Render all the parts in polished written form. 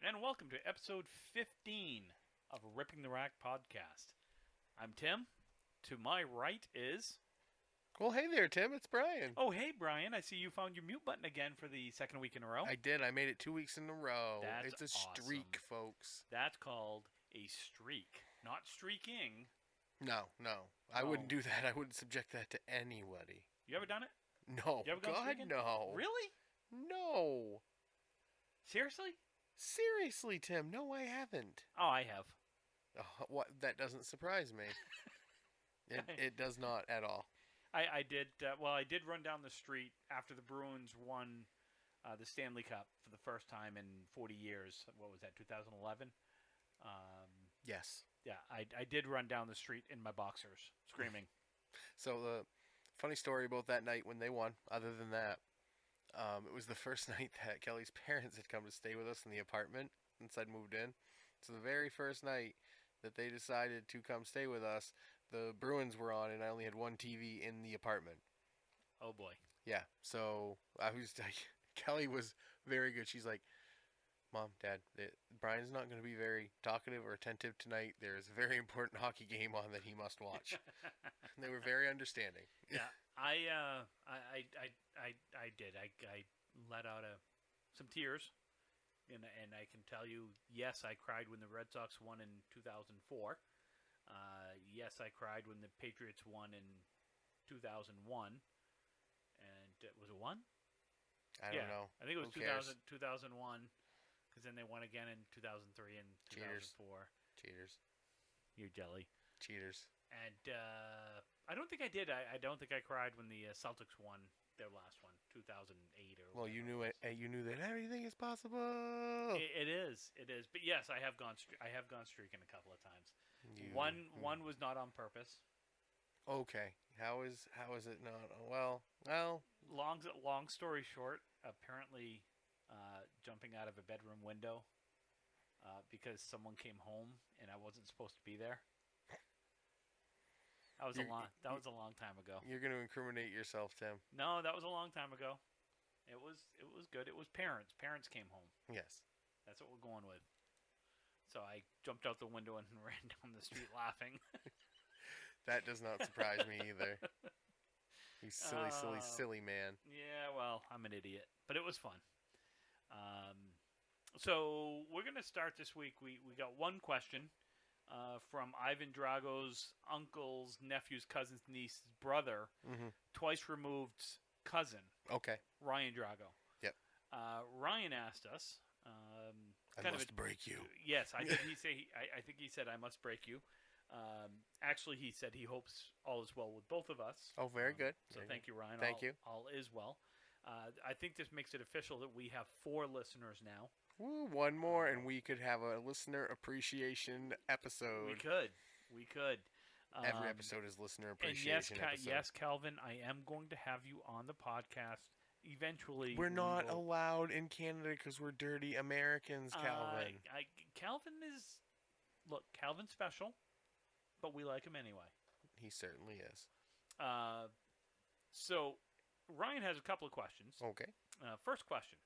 and welcome to episode 15 of Ripping the Rack podcast. I'm Tim. To my right is... Well, hey there, Tim. It's Brian. Oh, hey, Brian. I see you found your mute button again for the second week in a row. I did. I made it 2 weeks in a row. That's It's a streak, awesome. folks. That's called a streak, not streaking. No. I wouldn't do that. I wouldn't subject that to anybody. You ever done it? No. You ever gone God, streaking? no. Really? No. Seriously? Seriously, Tim. No, I haven't. Oh, I have. What? That doesn't surprise me. It does not at all. I did. I did run down the street after the Bruins won the Stanley Cup for the first time in 40 years. What was that? 2011. Yes. Yeah, I did run down the street in my boxers, screaming. So the funny story about that night when they won, other than that, it was the first night that Kelly's parents had come to stay with us in the apartment since I'd moved in. So the very first night that they decided to come stay with us, the Bruins were on, and I only had one TV in the apartment. Oh boy. Yeah, so I was like, Kelly was very good. She's like, Mom, Dad, Brian's not going to be very talkative or attentive tonight. There is a very important hockey game on that he must watch. And they were very understanding. Yeah, I did. I let out some tears, and I can tell you, yes, I cried when the Red Sox won in 2004. Yes, I cried when the Patriots won in 2001. And was it one? I don't know. I think it was Who cares? 2001, because then they won again in 2003 and 2004. Cheaters. You jelly. Cheaters. And I don't think I did. I don't think I cried when the Celtics won their last one, 2008 or. Well, you knew it. You knew that everything is possible. It is. But yes, I have gone streaking a couple of times. One was not on purpose. Okay. How is it not? Well. Long story short, apparently, jumping out of a bedroom window because someone came home and I wasn't supposed to be there. That was a long time ago. You're going to incriminate yourself, Tim. No, that was a long time ago. It was good. It was parents. Parents came home. Yes. That's what we're going with. So I jumped out the window and ran down the street laughing. That does not surprise me either. You silly man. Yeah, well, I'm an idiot. But it was fun. So we're going to start this week. We got one question from Ivan Drago's uncle's, nephew's, cousin's, niece's brother, twice removed cousin. Okay. Ryan Drago. Yep. Ryan asked us. I must break you. Yes, I think he said I must break you. Actually, he said he hopes all is well with both of us. Oh, very good. So thank you, Ryan. Thank you. All is well. I think this makes it official that we have 4 listeners now. Woo, one more, and we could have a listener appreciation episode. We could. Every episode is listener appreciation episode. Yes, Calvin, I am going to have you on the podcast eventually. We're not allowed in Canada because we're dirty Americans, Calvin. Calvin's special, but we like him anyway. He certainly is. So, Ryan has a couple of questions. Okay. First question.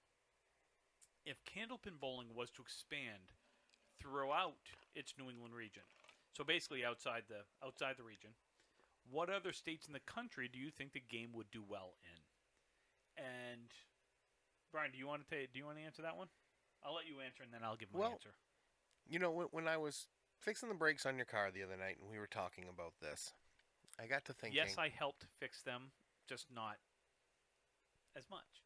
If Candlepin Bowling was to expand throughout its New England region, so basically outside the region, what other states in the country do you think the game would do well in? And Brian, do you want to answer that one? I'll let you answer, and then I'll give my answer. You know, when I was fixing the brakes on your car the other night, and we were talking about this, I got to thinking. Yes, I helped fix them, just not as much.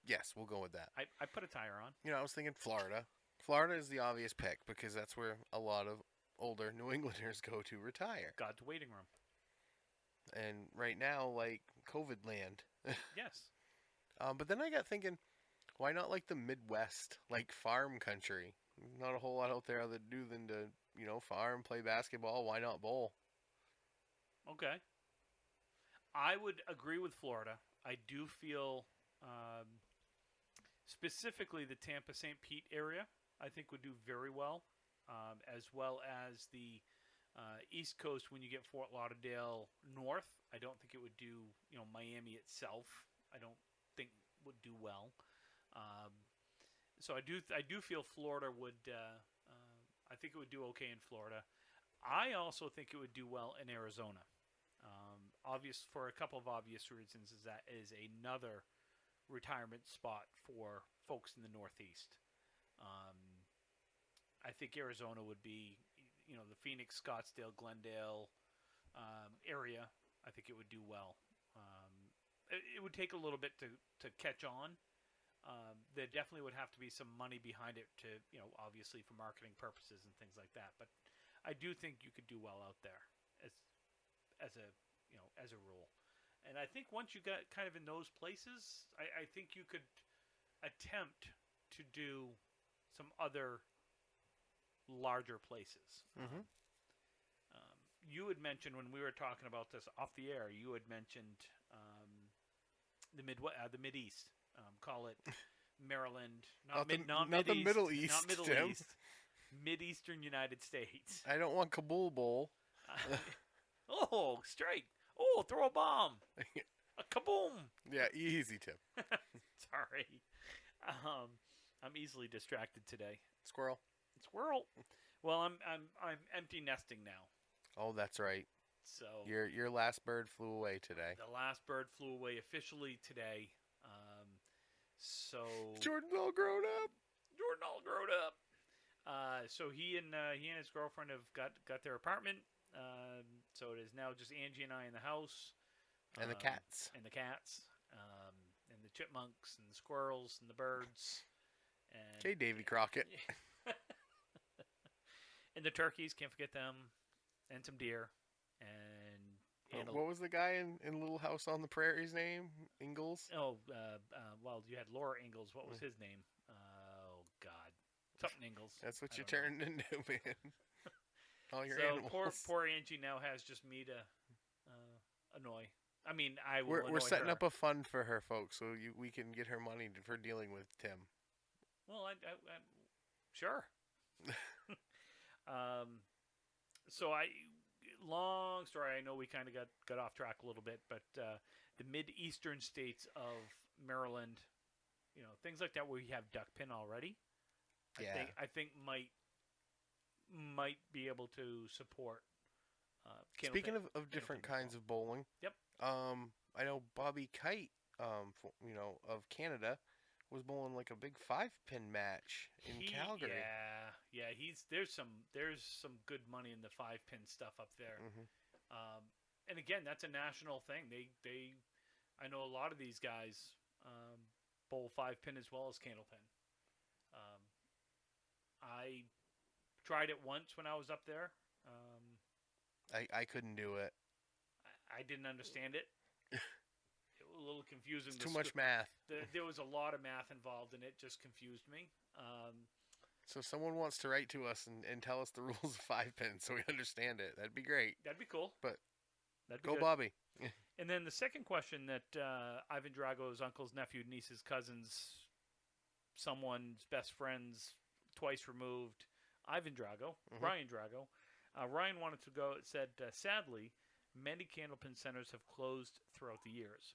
Yes, we'll go with that. I put a tire on. You know, I was thinking Florida. Florida is the obvious pick because that's where a lot of older New Englanders go to retire. God's waiting room. And right now, like, COVID land. Yes. But then I got thinking, why not like the Midwest, like farm country? Not a whole lot out there other to do than to, farm, play basketball. Why not bowl? Okay. I would agree with Florida. I do feel specifically the Tampa-St. Pete area, I think would do very well, as well as the East Coast when you get Fort Lauderdale north. I don't think it would do, Miami itself, I don't think would do well. So I do feel Florida would. I think it would do okay in Florida. I also think it would do well in Arizona. Obvious for a couple of obvious reasons is that is another retirement spot for folks in the Northeast. Um, I think Arizona would be, the Phoenix, Scottsdale, Glendale area. I think it would do well. It would take a little bit to catch on. There definitely would have to be some money behind it to, obviously for marketing purposes and things like that. But I do think you could do well out there as a rule. And I think once you got kind of in those places, I think you could attempt to do some other larger places. Mhm. You had mentioned when we were talking about this off the air, you had mentioned the Mid East. Call it Maryland, Not the Mid-East, Middle East, not Middle Tim. East, Mid-Eastern United States. I don't want Kabul Bowl. Oh, strike! Oh, throw a bomb! A kaboom! Yeah, easy, Tim. Sorry, I'm easily distracted today. Squirrel. Squirrel. Well, I'm empty nesting now. Oh, that's right. So Your last bird flew away today. the last bird flew away officially today. So Jordan's all grown up. Jordan all grown up. So he and his girlfriend have got their apartment. So it is now just Angie and I in the house. And the cats. And the cats. And the chipmunks and the squirrels and the birds. And Okay, Davy Crockett. and the turkeys, can't forget them. And some deer. And What was the guy in Little House on the Prairie's name? Ingalls? well, you had Laura Ingalls. What was his name? Oh, God. Something Ingalls. That's what I you don't know. turned into, man. All your So animals. poor Angie now has just me to annoy. I mean, I will We're annoy setting her. up a fund for her, folks, so we can get her money for dealing with Tim. Well, I sure. So long story. I know we kind of got off track a little bit, but the mid-eastern states of Maryland, things like that where you have duck pin already. Yeah. I think might be able to support. Speaking of different kinds of bowling. Yep. I know Bobby Kite, of Canada, was bowling like a big 5-pin match in Calgary. Yeah. There's some good money in the 5-pin stuff up there. Mhm. And again, that's a national thing. I know a lot of these guys bowl 5-pin as well as candlepin. I tried it once when I was up there. I couldn't do it. I didn't understand it. It was a little confusing. It's too much math. There was a lot of math involved, and it just confused me. So if someone wants to write to us and tell us the rules of 5-pin so we understand it, that'd be great. That'd be cool. But That'd be go good. Bobby. And then the second question that Ivan Drago's uncle's nephew, niece's cousins, someone's best friends, twice removed, Ivan Drago, Mhm. Ryan Drago. Ryan wanted to go. It said, sadly, many candlepin centers have closed throughout the years.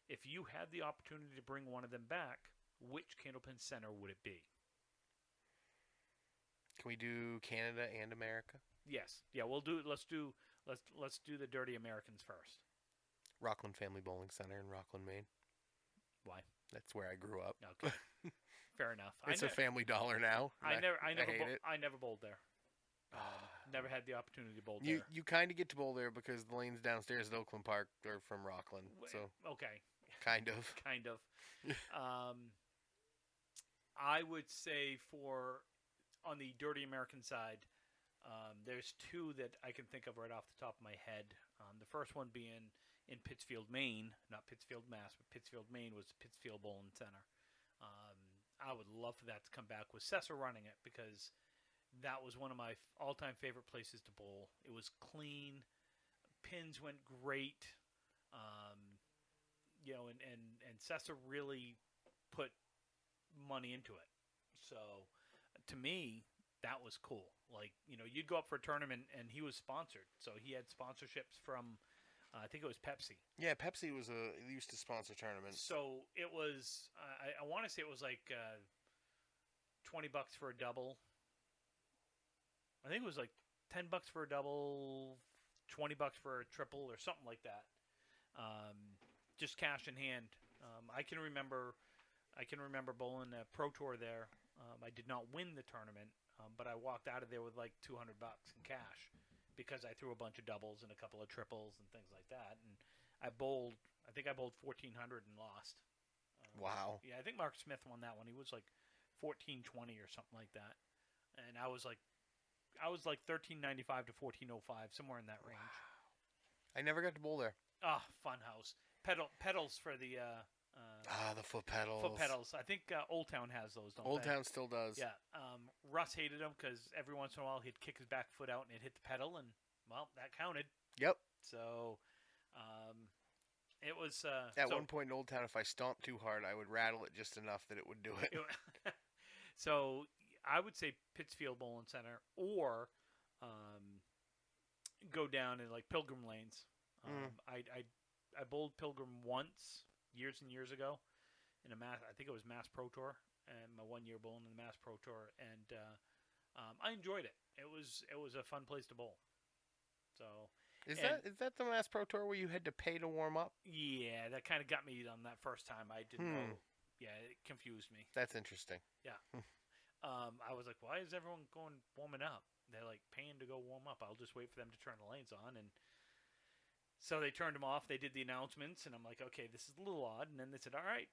If you had the opportunity to bring one of them back, which candlepin center would it be? Can we do Canada and America? Yes. Yeah, we'll do. Let's do the dirty Americans first. Rockland Family Bowling Center in Rockland, Maine. Why? That's where I grew up. Okay. Fair enough. It's a Family Dollar now. I hate never bowled there. Never had the opportunity to bowl You there. you kind of get to bowl there because the lanes downstairs at Oakland Park are from Rockland. So Okay. kind of. Kind of. I would say on the dirty American side, there's two that I can think of right off the top of my head. The first one being in Pittsfield, Maine, not Pittsfield, Mass, but Pittsfield, Maine was Pittsfield Bowling Center. I would love for that to come back with Cesar running it because that was one of my all-time favorite places to bowl. It was clean, pins went great, and Cesar really put money into it. So to me, that was cool. Like, you'd go up for a tournament and he was sponsored. So he had sponsorships from, I think it was Pepsi. Yeah, Pepsi used to sponsor tournaments. So it was, I want to say it was like $20 for a double. I think it was like $10 for a double, $20 for a triple, or something like that. Just cash in hand. I can remember bowling a pro tour there. I did not win the tournament, but I walked out of there with like $200 in cash because I threw a bunch of doubles and a couple of triples and things like that. And I think I bowled 1,400 and lost. Wow. Yeah, I think Mark Smith won that one. He was like 1420 or something like that, and I was like 1395 to 1405, somewhere in that range. I never got to bowl there. Ah, fun house. Pedals for the the foot pedals. foot pedals. I think Old Town has those. Don't Old they? Town still does. Yeah. Russ hated them because every once in a while he'd kick his back foot out and it'd hit the pedal, and well, that counted. Yep. So, it was At one point in Old Town, if I stomped too hard, I would rattle it just enough that it would do it. So I would say Pittsfield Bowling Center, or go down in like Pilgrim Lanes. I bowled Pilgrim once years and years ago in I think it was Mass Pro Tour, and my 1 year bowling in the Mass Pro Tour, and I enjoyed it. It was a fun place to bowl. So Is that the Mass Pro Tour where you had to pay to warm up? yeah, that kind of got me on that first time. I didn't know. Yeah, it confused me. That's interesting. Yeah. I was like, why is everyone going warming up? They're like paying to go warm up. I'll just wait for them to turn the lanes on. And so they turned them off. They did the announcements, and I'm like, okay, this is a little odd. And then they said, all right,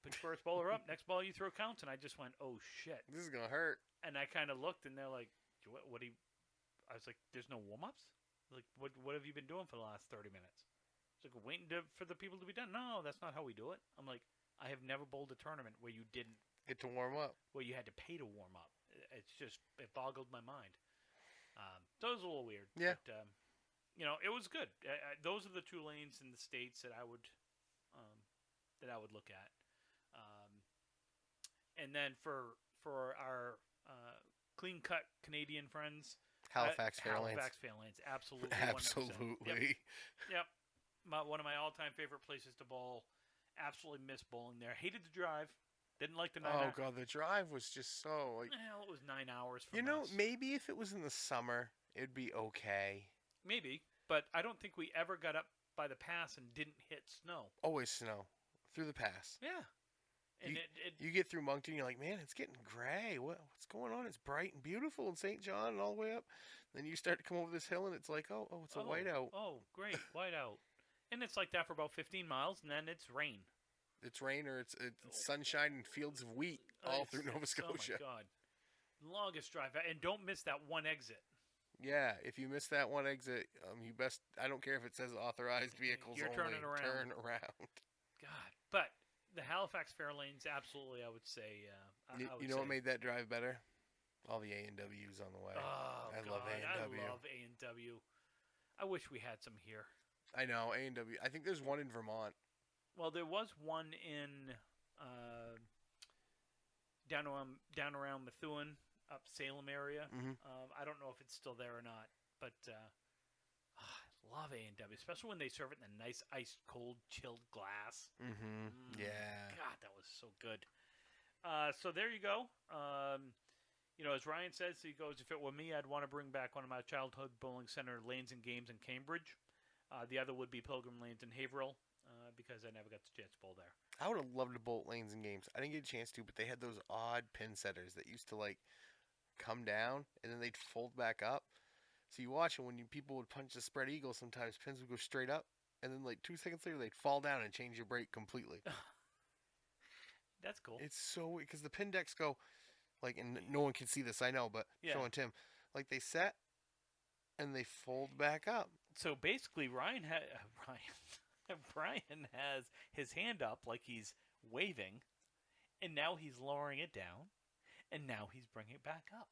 put your first bowler up. Next ball you throw counts. And I just went, oh, shit. This is going to hurt. And I kind of looked, and they're like, what do you... I was like, there's no warm-ups? Like, what have you been doing for the last 30 minutes? It's like, waiting for the people to be done. No, that's not how we do it. I'm like, I have never bowled a tournament where you didn't get to warm up, where you had to pay to warm up. It boggled my mind. So it was a little weird. Yeah. But, it was good. Those are the two lanes in the States that I would look at. And then for our clean cut Canadian friends, Halifax Fairlanes. Halifax Fairlanes, absolutely. 100%. Absolutely. Yep. One of my all-time favorite places to bowl. Absolutely missed bowling there. Hated the drive. Didn't like the 9 hours. Oh god, the drive was just so like. Well, it was 9 hours. Maybe if it was in the summer, it'd be okay. Maybe, but I don't think we ever got up by the pass and didn't hit snow. Always snow through the pass. Yeah. And you get through Moncton, you're like, man, it's getting gray. What's going on? It's bright and beautiful in St. John and all the way up. Then you start to come over this hill, and it's like, oh, it's a whiteout. Oh, great, whiteout. And it's like that for about 15 miles, and then it's rain. It's rain or it's sunshine and fields of wheat all through Nova Scotia. Oh, my God. Longest drive. And don't miss that one exit. Yeah, if you miss that one exit, you best. I don't care if it says authorized vehicles You're only. turning around. Turn around. God. But the Halifax Fairlanes, absolutely, I would say. You know what made that drive better? All the A&Ws on the way. Oh, I love A&W. I love A&W. I wish we had some here. I know, A&W. I think there's one in Vermont. Well, there was one in down around Methuen, up Salem area. Mm-hmm. I don't know if it's still there or not, but I love A&W, especially when they serve it in a nice ice cold chilled glass. Mm-hmm. Yeah. God, that was so good. So there you go. As Ryan says, he goes, if it were me, I'd want to bring back one of my childhood bowling center lanes and games in Cambridge. The other would be Pilgrim Lanes in Haverhill. Because I never got the chance to bowl there. I would have loved to bowl lanes and games. I didn't get a chance to, but they had those odd pin setters that used to like come down and then they'd fold back up. So you watch it when people would punch the spread eagle. Sometimes pins would go straight up, and then like 2 seconds later they'd fall down and change your break completely. That's cool. It's so weird because the pin decks go like, and no one can see this, I know, but showing Tim, like they set and they fold back up. So basically, Brian has his hand up like he's waving, and now he's lowering it down, and now he's bringing it back up.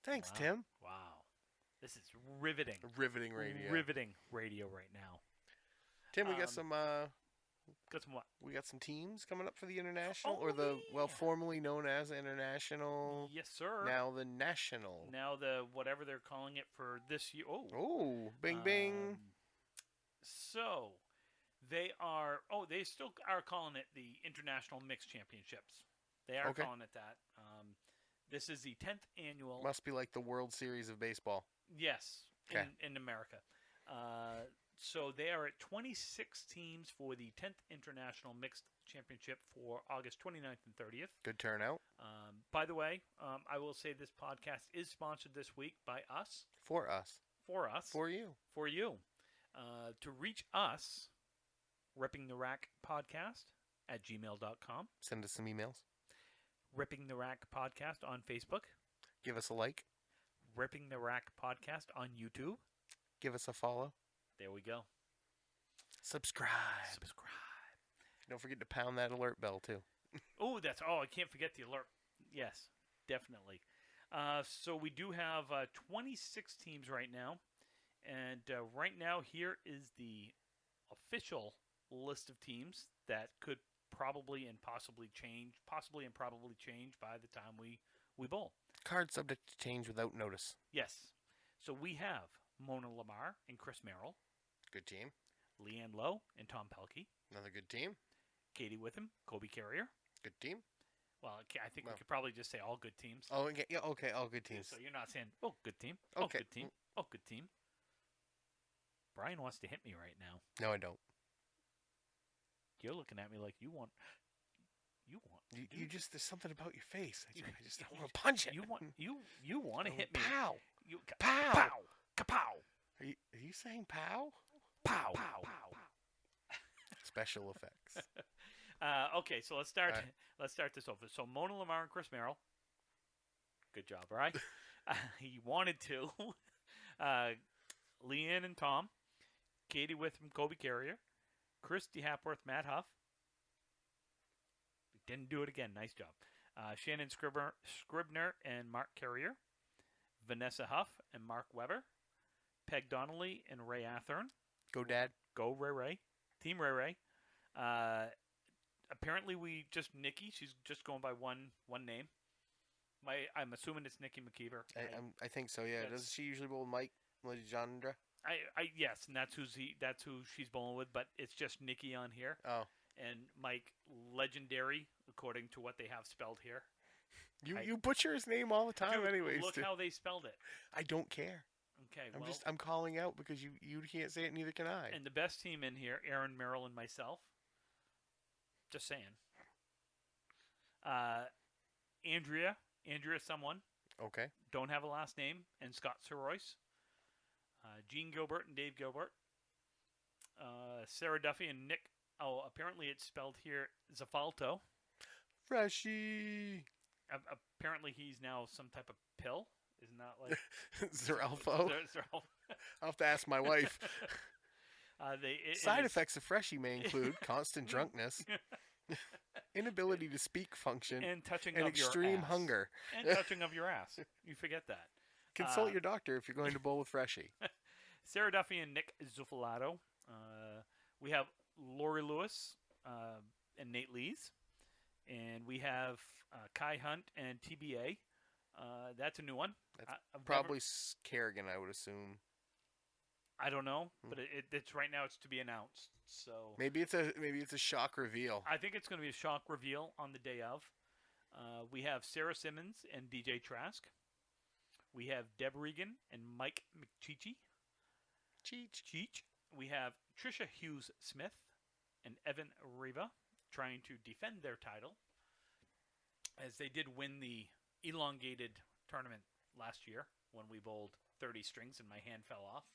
Thanks, Wow. Tim. Wow. This is riveting. Riveting radio. Riveting radio right now. Tim, we got some Got some what? we got some teams coming up for the international, Oh, or the yeah. formerly known as international. Yes, sir. Now the national. Now the whatever they're calling it for this year. Oh, bing bing. So they still are calling it the International Mixed Championships. They are Okay. calling it that. This is the 10th annual. Must be like the World Series of baseball. Yes, Okay. in America. So they are at 26 teams for the 10th International Mixed Championship for August 29th and 30th. Good turnout. By the way, I will say this podcast is sponsored this week by us. For us. For us. For you. For you. To reach us, Ripping the Rack Podcast at gmail.com. Send us some emails. Ripping the Rack Podcast on Facebook. Give us a like. Ripping the Rack Podcast on YouTube. Give us a follow. There we go. Subscribe. Subscribe. Don't forget to pound that alert bell, too. I can't forget the alert. Yes, definitely. So we do have 26 teams right now. And right now, here is the official list of teams that could probably and possibly change by the time we bowl. Card subject to change without notice. Yes. So we have Mona Lamar and Chris Merrill. Good team. Leanne Lowe and Tom Pelkey. Another good team. Katie Witham, Kobe Carrier. Good team. Well, I think we could probably just say all good teams. Oh, okay. Yeah, okay. All good teams. So you're not saying, oh, good team. Okay. Oh, good team. Oh, good team. Brian wants to hit me right now. No, I don't. You're looking at me like you want. You just, there's something about your face. I want to punch it. You want to hit me. Pow. Pow. Pow. Kapow. Are you saying pow? Pow. Pow. Special effects. Okay, so let's start. Right. Let's start this over. So Mona Lamar and Chris Merrill. Good job, right? He wanted to. Leanne and Tom. Katie Witham, Kobe Carrier. Christy Hapworth, Matt Huff. Didn't do it again. Nice job. Shannon Scribner and Mark Carrier. Vanessa Huff and Mark Weber. Peg Donnelly and Ray Athern. Go, Dad. Go, Ray Ray. Team Ray Ray. Apparently, Nikki. She's just going by one name. I'm assuming it's Nikki McKeever. I think so. Yeah. Doesn't she usually bowl with Mike Legendre? Yes, and that's who she's bowling with. But it's just Nikki on here. Oh. And Mike Legendary, according to what they have spelled here. You butcher his name all the time, Dude, anyways. Look how they spelled it. I don't care. Okay, I'm calling out because you can't say it, neither can I. And the best team in here, Aaron Merrill and myself. Just saying. Andrea someone. Okay. Don't have a last name, and Scott Sir Royce. Gene Gilbert and Dave Gilbert. Sarah Duffy and Nick. Oh, apparently it's spelled here Zafalto. Freshie. Apparently he's now some type of pill. Isn't that like Zeralfo? I'll have to ask my wife. Side effects of Freshie may include constant drunkenness, inability to speak function, and touching and of extreme your ass. hunger. And touching of your ass. You forget that. Consult your doctor if you're going to bowl with Freshie. Sarah Duffy and Nick Zuffalato. We have Lori Lewis and Nate Lees. And we have Kai Hunt and TBA. That's a new one. That's probably Kerrigan, I would assume. I don't know, but it's right now. It's to be announced. So maybe it's a shock reveal. I think it's going to be a shock reveal on the day of. We have Sarah Simmons and DJ Trask. We have Deb Regan and Mike McCheechy. Cheech. We have Trisha Hughes Smith and Evan Riva trying to defend their title, as they did win the elongated tournament last year when we bowled 30 strings and my hand fell off.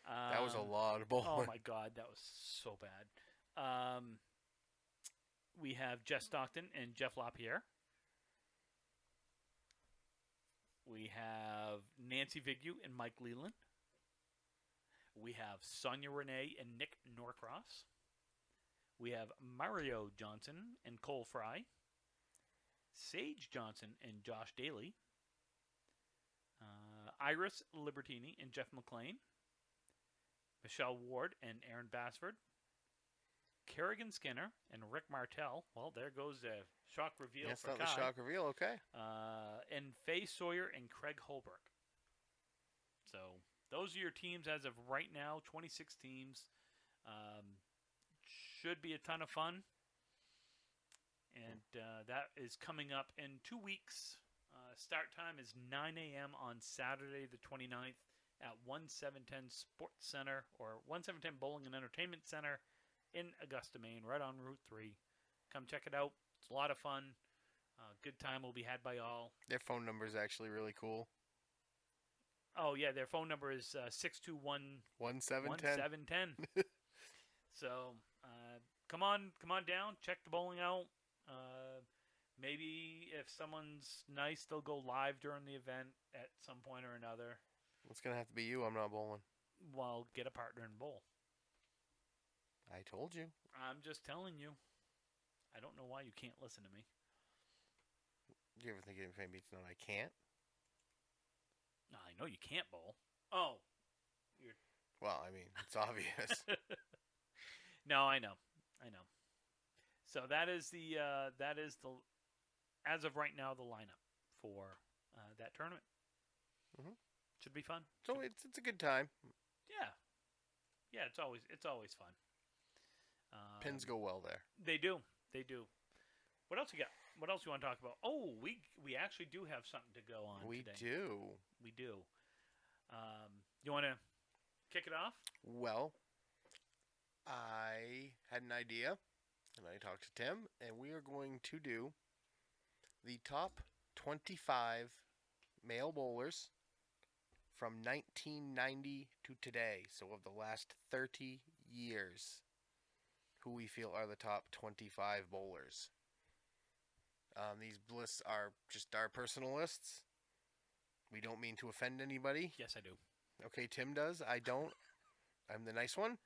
That was a lot of bowling. Oh my God, that was so bad. We have Jess Stockton and Jeff LaPierre. We have Nancy Vigu and Mike Leland. We have Sonia Renee and Nick Norcross. We have Mario Johnson and Cole Fry. Sage Johnson and Josh Daly. Iris Libertini and Jeff McLean. Michelle Ward and Aaron Bassford. Kerrigan Skinner and Rick Martell. Well, there goes the shock reveal for not Kai. The shock reveal, okay. And Faye Sawyer and Craig Holbrook. So those are your teams as of right now. 26 teams. Should be a ton of fun. And that is coming up in 2 weeks. Start time is 9 a.m. on Saturday the 29th at 1710 Sports Center or 1710 Bowling and Entertainment Center in Augusta, Maine, right on Route 3. Come check it out. It's a lot of fun. Good time will be had by all. Their phone number is actually really cool. Oh, yeah, their phone number is 621 1710. So, come on down. Check the bowling out. Maybe if someone's nice, they'll go live during the event at some point or another. It's going to have to be you. I'm not bowling. Well, get a partner and bowl. I told you. I'm just telling you. I don't know why you can't listen to me. Do you ever think maybe it's not I can't? No, I know you can't bowl. Oh. Well, I mean, it's obvious. No, I know. So that is the as of right now, the lineup for that tournament. Mhm. Should be fun. So it's a good time. Yeah, it's always fun. Pins go well there. They do. What else you got? What else you want to talk about? Oh, we actually do have something to go on We today. We do. You want to kick it off? Well, I had an idea, and I talked to Tim, and we are going to do the top 25 male bowlers from 1990 to today, so of the last 30 years, who we feel are the top 25 bowlers. These lists are just our personal lists. We don't mean to offend anybody. Yes, I do. Okay, Tim does. I don't. I'm the nice one.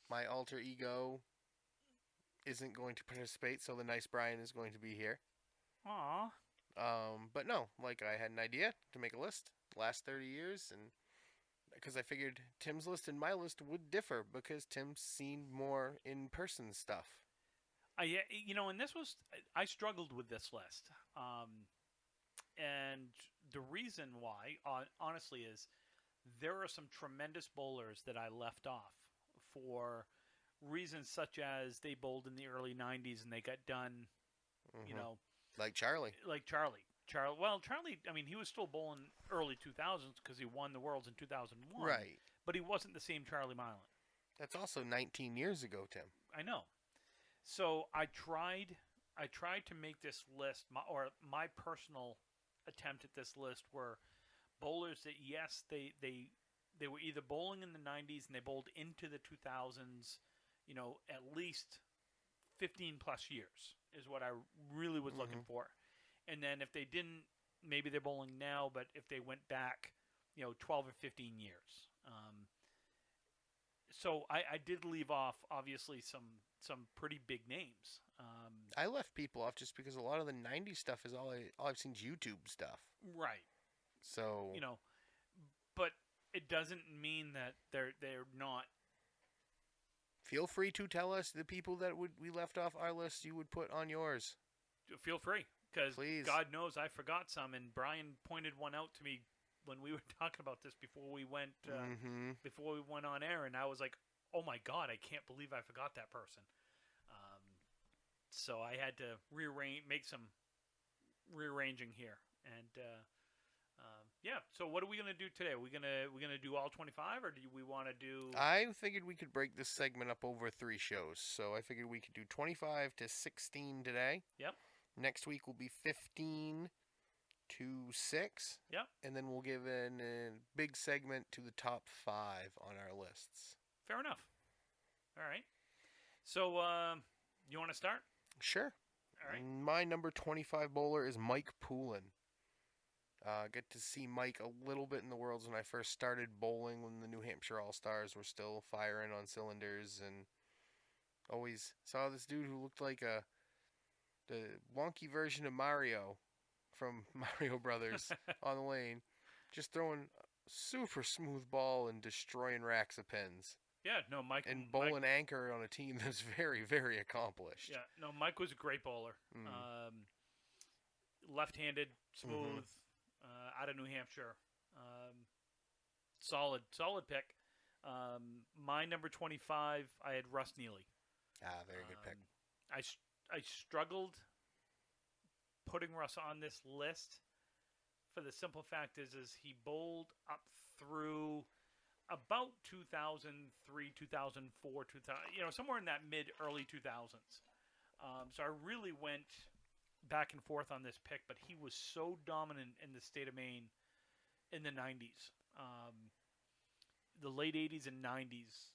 My alter ego isn't going to participate, so the nice Brian is going to be here. Aw. But no, like I had an idea to make a list last 30 years, and because I figured Tim's list and my list would differ because Tim's seen more in-person stuff. And this was I struggled with this list, and the reason why, honestly, is there are some tremendous bowlers that I left off for reasons such as they bowled in the early '90s and they got done, Like Charlie. Like Charlie. Charlie, I mean, he was still bowling early 2000s because he won the Worlds in 2001. Right. But he wasn't the same Charlie Milan. That's also 19 years ago, Tim. I know. So I tried to make this list, my personal attempt at this list were bowlers that, yes, they were either bowling in the 90s and they bowled into the 2000s, at least 15 plus years is what I really was looking for. And then if they didn't, maybe they're bowling now, but if they went back, 12 or 15 years. So I did leave off, obviously, some pretty big names. I left people off just because a lot of the 90s stuff is all I've seen is YouTube stuff. Right. So but it doesn't mean that they're not. Feel free to tell us the people that we left off our list you would put on yours. Feel free, because Please. God knows I forgot some, and Brian pointed one out to me when we were talking about this before we went on air, and I was like, "Oh my God, I can't believe I forgot that person." So I had to make some rearranging here, and So what are we gonna do today? Are we gonna do all 25, or do we want to do? I figured we could break this segment up over 3 shows, so I figured we could do 25 to 16 today. Yep. Next week will be 15 to 6. Yep. And then we'll give a big segment to the top 5 on our lists. Fair enough. All right. So you want to start? Sure. All right. My number 25 bowler is Mike Poulin. Get to see Mike a little bit in the Worlds when I first started bowling, when the New Hampshire All-Stars were still firing on cylinders, and always saw this dude who looked like the wonky version of Mario from Mario Brothers on the lane, just throwing a super smooth ball and destroying racks of pins. Yeah, no, Mike. And bowling anchor on a team that's very, very accomplished. Yeah, no, Mike was a great bowler. Left-handed, smooth, out of New Hampshire. Solid pick. My number 25, I had Russ Neely. Very good pick. I struggled putting Russ on this list for the simple fact is he bowled up through about 2003, 2004, 2000, somewhere in that early 2000s. So I really went back and forth on this pick, but he was so dominant in the state of Maine in the 90s, the late 80s and 90s,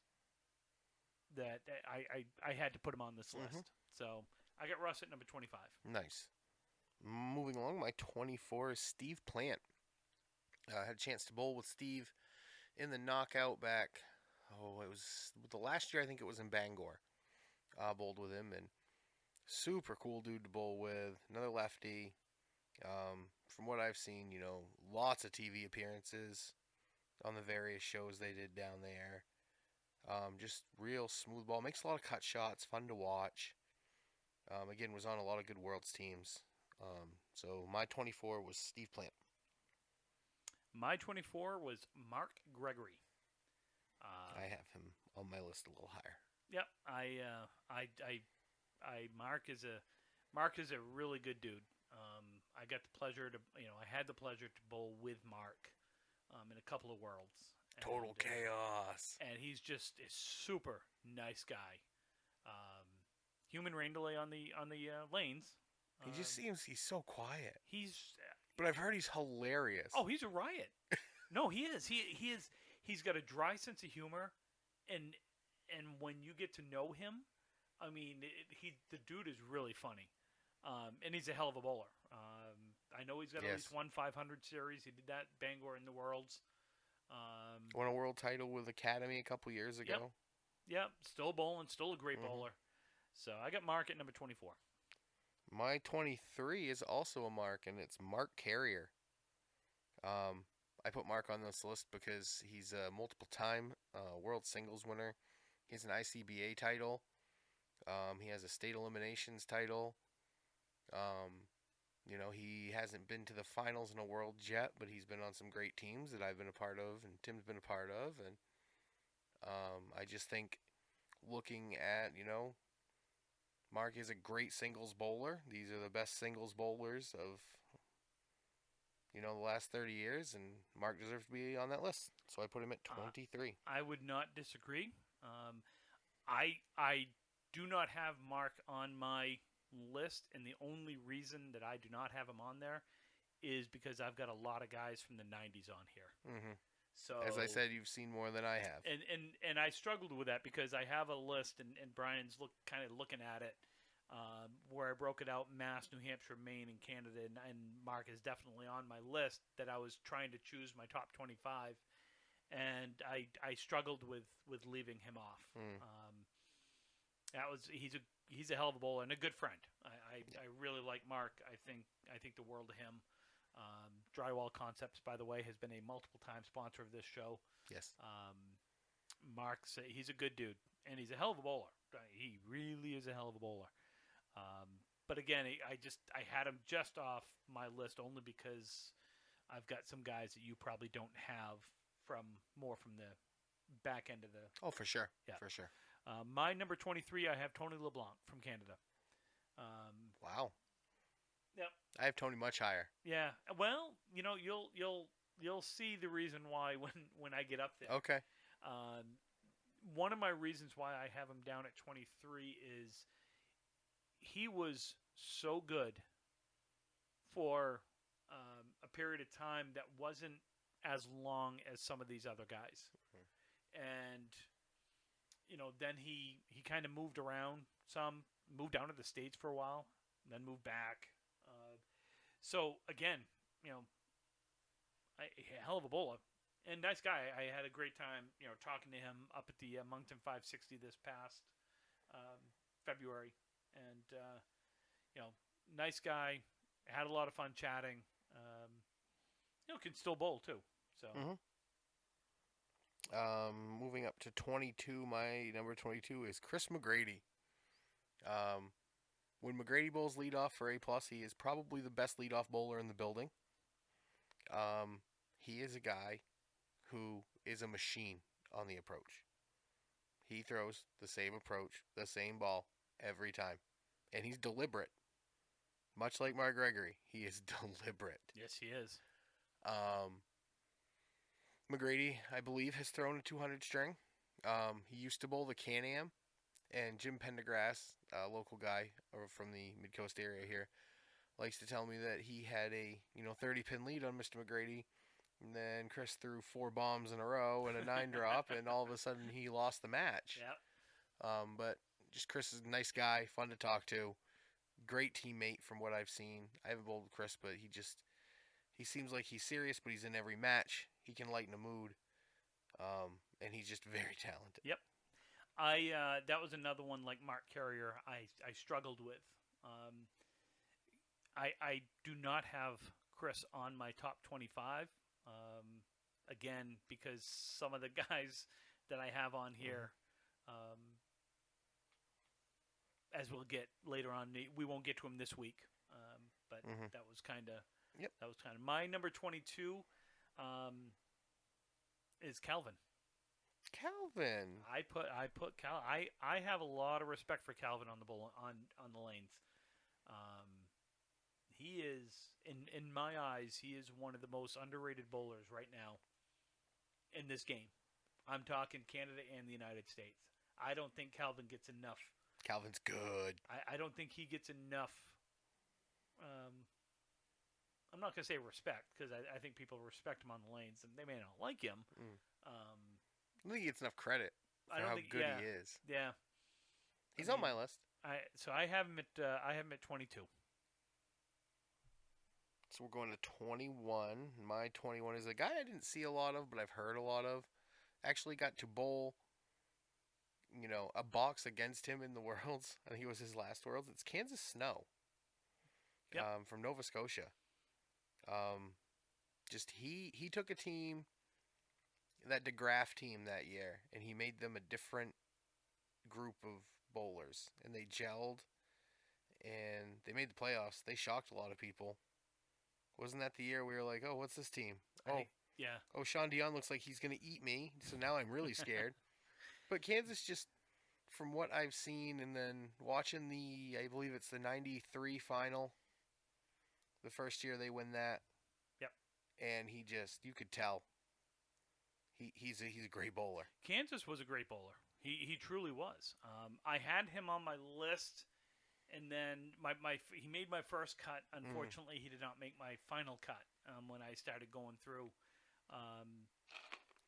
that I had to put him on this list. So I got Russ at number 25. Nice. Moving along, my 24 is Steve Plant. I had a chance to bowl with Steve in the knockout back. It was the last year. I think it was in Bangor. Bowled with him, and super cool dude to bowl with. Another lefty. From what I've seen, lots of TV appearances on the various shows they did down there. Just real smooth ball. Makes a lot of cut shots. Fun to watch. Again, was on a lot of good Worlds teams. So my 24 was Steve Plant. My 24 was Mark Gregory. I have him on my list a little higher. Yep, Mark is a really good dude. I got the pleasure to, I had the pleasure to bowl with Mark in a couple of Worlds. Total chaos. And he's just a super nice guy. Human rain delay on the lanes. He just seems he's so quiet. He's But I've heard he's hilarious. Oh, he's a riot. No, he is. He is. He's got a dry sense of humor, and when you get to know him, I mean, the dude is really funny, and he's a hell of a bowler. I know he's got at least one 500 series. He did that Bangor in the Worlds. Won a world title with Academy a couple years ago. Yep. Still bowling. Still a great bowler. So I got Mark at number 24. My 23 is also a Mark, and it's Mark Carrier. I put Mark on this list because he's a multiple-time World Singles winner. He has an ICBA title. He has a state eliminations title. He hasn't been to the finals in a World yet, but he's been on some great teams that I've been a part of and Tim's been a part of. And I just think looking at, Mark is a great singles bowler. These are the best singles bowlers of, the last 30 years, and Mark deserves to be on that list. So I put him at 23. I would not disagree. I do not have Mark on my list, and the only reason that I do not have him on there is because I've got a lot of guys from the 90s on here. So, as I said, you've seen more than I have. And I struggled with that because I have a list, and Brian's kind of looking at it, where I broke it out: Mass, New Hampshire, Maine, and Canada. And Mark is definitely on my list that I was trying to choose my top 25, and I struggled with leaving him off. He's a hell of a bowler and a good friend. I really like Mark. I think the world of him. Drywall Concepts, by the way, has been a multiple-time sponsor of this show. Yes. Mark's he's a good dude, and he's a hell of a bowler. He really is a hell of a bowler. But again, I had him just off my list only because I've got some guys that you probably don't have from the back end of the. Oh, for sure. Yeah, for sure. My number 23, I have Tony LeBlanc from Canada. Wow. Yep. I have Tony much higher. Yeah. Well, you'll see the reason why when I get up there. Okay. One of my reasons why I have him down at 23 is he was so good for a period of time that wasn't as long as some of these other guys. And then he kind of moved around some, moved down to the States for a while, then moved back. So again, a hell of a bowler and nice guy. I had a great time, talking to him up at the Moncton 560 this past February, and nice guy. Had a lot of fun chatting. Can still bowl too. So. Moving up to 22, my number 22 is Chris McGrady. When McGrady bowls leadoff for A+, he is probably the best leadoff bowler in the building. He is a guy who is a machine on the approach. He throws the same approach, the same ball every time. And he's deliberate. Much like Mark Gregory, he is deliberate. Yes, he is. McGrady, I believe, has thrown a 200 string. He used to bowl the Can-Am, and Jim Pendergrass, a local guy from the Mid-Coast area here, likes to tell me that he had a 30-pin lead on Mr. McGrady, and then Chris threw 4 bombs in a row and a 9-drop, and all of a sudden he lost the match. Yeah. But just Chris is a nice guy, fun to talk to, great teammate from what I've seen. I haven't bowled with Chris, but he seems like he's serious, but he's in every match. He can lighten a mood, and he's just very talented. Yep. That was another one like Mark Carrier I struggled with. I do not have Chris on my top 25. Again, because some of the guys that I have on here, as we'll get later on, we won't get to him this week. But that was kind of my number 22 is Calvin. Calvin. I put Cal. I have a lot of respect for Calvin on the lanes. He is in my eyes. He is one of the most underrated bowlers right now in this game. I'm talking Canada and the United States. I don't think Calvin gets enough. Calvin's good. I don't think he gets enough. I'm not going to say respect, because I think people respect him on the lanes, and they may not like him. I don't think he gets enough credit for how good he is. Yeah, he's on my list. I have him at 22. So we're going to 21. My 21 is a guy I didn't see a lot of, but I've heard a lot of. Actually got to bowl, a box against him in the Worlds. I think it was his last Worlds. It's Kansas Snow. Yep. From Nova Scotia. He took a team, that DeGraff team that year, and he made them a different group of bowlers, and they gelled, and they made the playoffs. They shocked a lot of people. Wasn't that the year we were like, oh, what's this team? Oh, Sean Dion looks like he's going to eat me, so now I'm really scared. But Kansas just, from what I've seen, and then watching I believe it's the 93 final, the first year they win that. Yep. And you could tell, he's a great bowler. Kansas was a great bowler. He truly was. I had him on my list, and then he made my first cut. Unfortunately, he did not make my final cut when I started going through.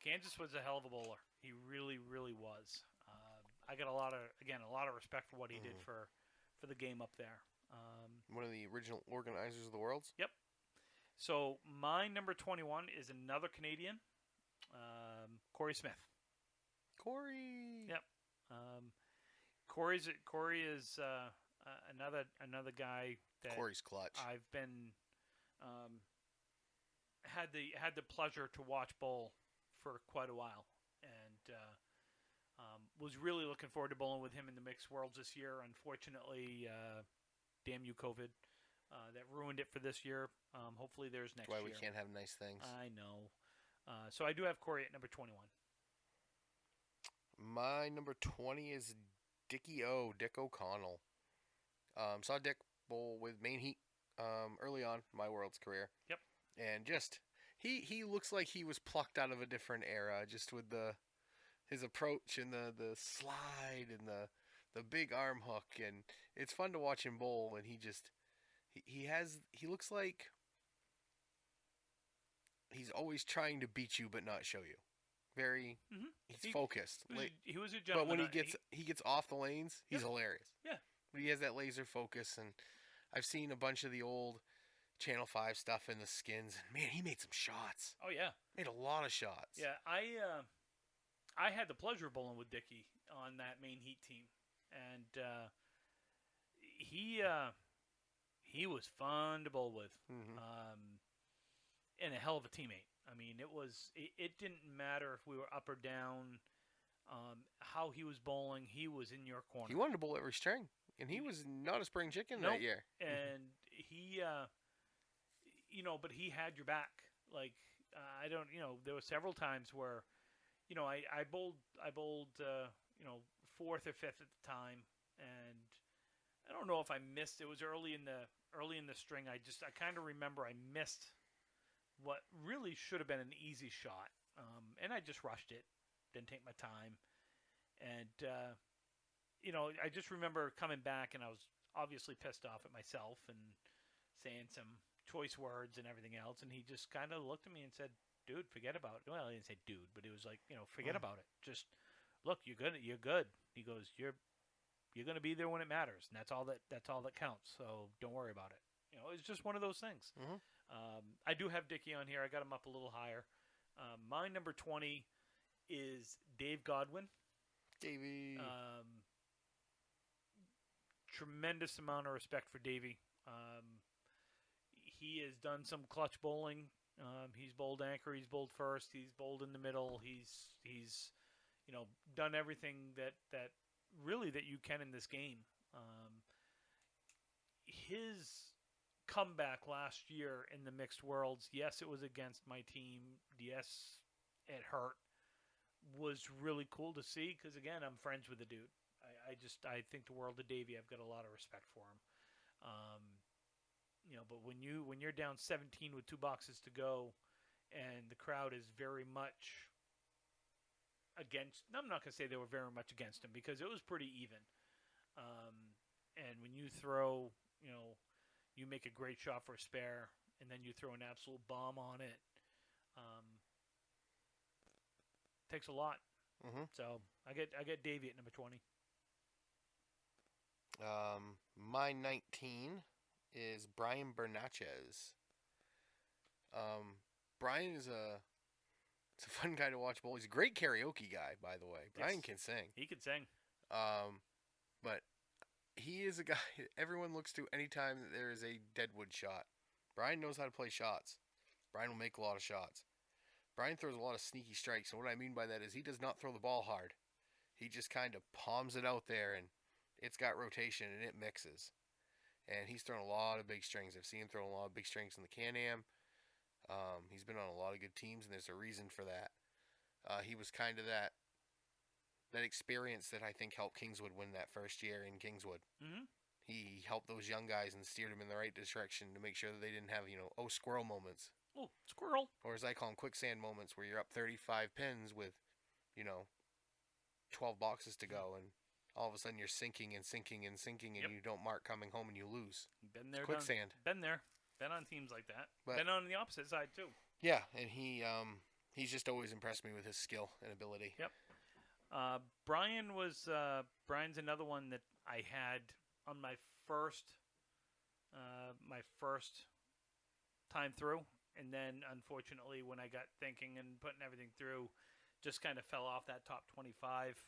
Kansas was a hell of a bowler. He really, really was. I got a lot of respect for what he did for the game up there. One of the original organizers of the Worlds. Yep. So my number 21 is another Canadian, Corey Smith. Corey. Yep. Corey is another guy that Corey's clutch. I've been had the pleasure to watch bowl for quite a while, and was really looking forward to bowling with him in the mixed worlds this year. Unfortunately, damn you, COVID, that ruined it for this year. Hopefully, there's next year. That's why we can't have nice things. I know. So I do have Corey at number 21. My number 20 is Dick O'Connell. Saw Dick bowl with Maine Heat early on in my World's career. Yep. And just he looks like he was plucked out of a different era, just with his approach and the slide and the big arm hook, and it's fun to watch him bowl. And he looks like he's always trying to beat you but not show you. Very, he's focused. He was a gentleman. But when he gets off the lanes, he's hilarious. Yeah. But he has that laser focus, and I've seen a bunch of the old Channel 5 stuff in the skins, and man, he made some shots. Oh yeah, made a lot of shots. Yeah, I had the pleasure of bowling with Dickie on that Maine Heat team, and he was fun to bowl with, and a hell of a teammate. I mean, it didn't matter if we were up or down, how he was bowling. He was in your corner. He wanted to bowl every string, and he was not a spring chicken that year. And he, but he had your back. Like there were several times where, I bowled, fourth or fifth at the time, and I don't know if I missed. It was early in the string. I kind of remember I missed what really should have been an easy shot, and I just rushed it, didn't take my time, and I just remember coming back, and I was obviously pissed off at myself and saying some choice words and everything else, and he just kind of looked at me and said, "Dude, forget about it." Well, he didn't say "dude," but it was like, forget about it. Just look, you're good. You're good. He goes, you're going to be there when it matters, and that's all that counts. So don't worry about it. It's just one of those things. Mhm. I do have Dickie on here. I got him up a little higher. My number 20 is Dave Godwin. Davey. Tremendous amount of respect for Davey. He has done some clutch bowling. He's bowled anchor. He's bowled first. He's bowled in the middle. He's done everything that really that you can in this game. His comeback last year in the mixed worlds, yes, it was against my team. Yes, it hurt. Was really cool to see because again, I'm friends with the dude. I think the world of Davey. I've got a lot of respect for him. But when you're down 17 with 2 boxes to go, and the crowd is very much against. I'm not gonna say they were very much against him because it was pretty even. And when you throw, you make a great shot for a spare, and then you throw an absolute bomb on it. Takes a lot. Mhm. So I get Davey at number 20. My 19 is Brian Bernatchez. Brian is it's a fun guy to watch bowl. He's a great karaoke guy, by the way. Brian Yes. can sing. He could sing. But he is a guy everyone looks to anytime that there is a deadwood shot. Brian knows how to play shots. Brian will make a lot of shots. Brian throws a lot of sneaky strikes, and what I mean by that is he does not throw the ball hard. He just kind of palms it out there, and it's got rotation, and it mixes. And he's thrown a lot of big strings. I've seen him throw a lot of big strings in the Can-Am. He's been on a lot of good teams, and there's a reason for that. He was kind of that experience that I think helped Kingswood win that first year in Kingswood. Mm-hmm. He helped those young guys and steered them in the right direction to make sure that they didn't have, squirrel moments. Oh, squirrel. Or as I call them, quicksand moments where you're up 35 pins with, 12 boxes to go, and all of a sudden you're sinking and sinking and sinking, and Yep. you don't mark coming home and you lose. Been there, Quicksand. Been there. Been on teams like that. But- Been on the opposite side too. Yeah, and he's just always impressed me with his skill and ability. Yep. Brian's another one that I had on my first time through, and then unfortunately when I got thinking and putting everything through, just kind of fell off that top 25.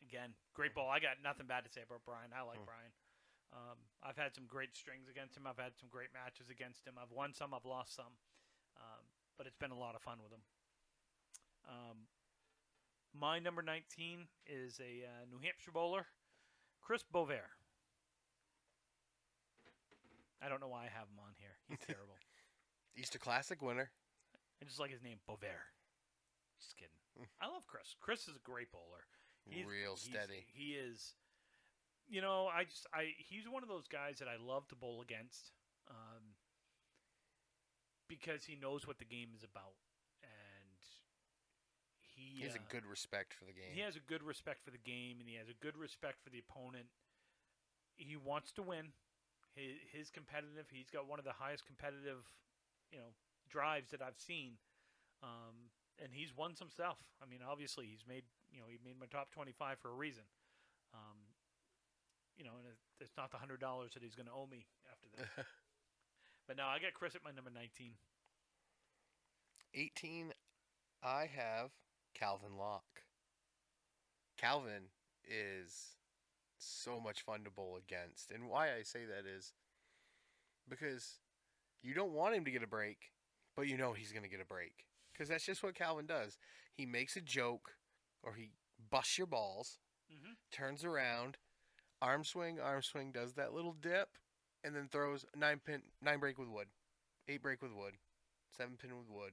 Again, great ball. I got nothing bad to say about Brian. I like Brian. I've had some great strings against him. I've had some great matches against him. I've won some. I've lost some. But it's been a lot of fun with him. My number 19 is a New Hampshire bowler, Chris Bovair. I don't know why I have him on here. He's terrible. Easter Classic winner. I just like his name, Bovair. Just kidding. I love Chris. Chris is a great bowler. Real steady. He is. He's one of those guys that I love to bowl against, because he knows what the game is about, and He has a good respect for the game. He has a good respect for the game, and he has a good respect for the opponent. He wants to win. His competitive. He's got one of the highest competitive, drives that I've seen, and he's won some stuff. I mean, obviously, he made my top 25 for a reason. And it's not the $100 that he's going to owe me after that. But no, I got Chris at my number 19. 18, I have Calvin Locke. Calvin is so much fun to bowl against. And why I say that is because you don't want him to get a break, but you know he's going to get a break. Because that's just what Calvin does. He makes a joke, or he busts your balls, turns around, arm swing, does that little dip, and then throws 9 break with wood, 8 break with wood, 7 pin with wood.